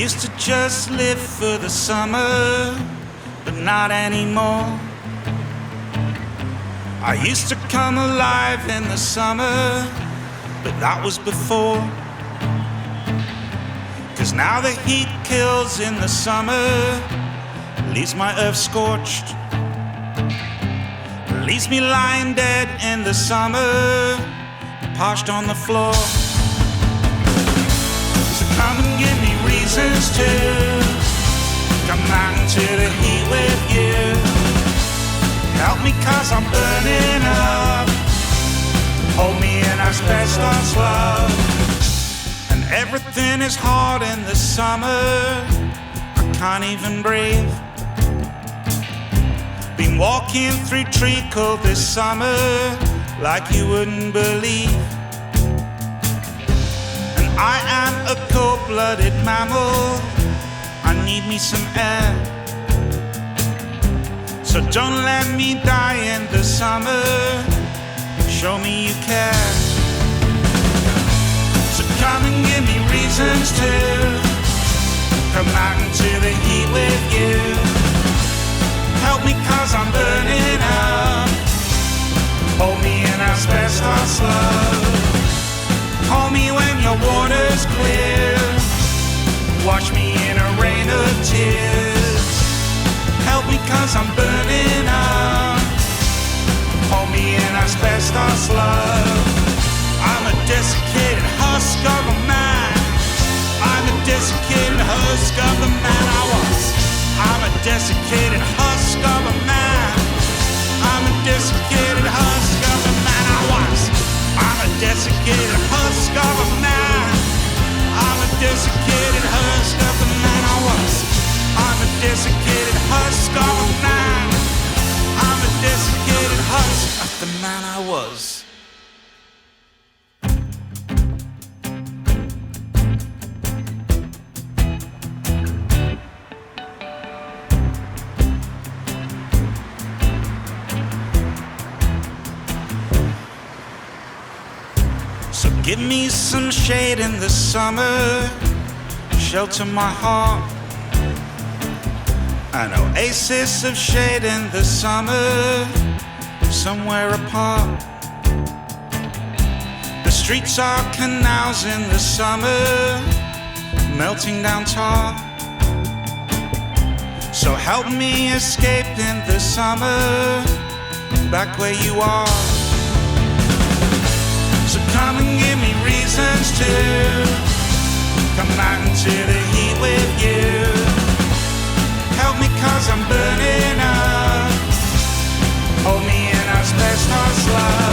used to just live for the summer, but not anymore. I used to come alive in the summer, but that was before. 'Cause now the heat kills in the summer, leaves my earth scorched, leaves me lying dead in the summer, parched on the floor. So come and give me reasons to come out into the heat with you. Help me 'cause I'm burning up, hold me in asbestos love. And everything is hard in the summer, I can't even breathe. Been walking through treacle this summer like you wouldn't believe. And I am a cold-blooded mammal, I need me some air. So don't let me die in the summer, show me you care. So come and give me reasons to come out into the heat with you. Help me 'cause I'm burning up, hold me in asbestos love. Call me when your water's clear, wash me in a rain of tears. Help me 'cause I'm burning up, hold me in asbestos love. I'm a desiccated husk of a man, I'm a desiccated husk of the man I was. I'm a desiccated husk of a man, I'm a desiccated husk of the man I was. I'm a desiccated husk of a man, I'm a desiccated husk of the man I was. I'm a desiccated husk of a man, I'm a desiccated husk of the man I was. So give me some shade in the summer, shelter my heart. An oasis of shade in the summer, somewhere apart. The streets are canals in the summer, melting down tar. So help me escape in the summer, back where you are. So come and give me reasons to come out into the heat with you. Help me 'cause I'm burning up, hold me in asbestos love.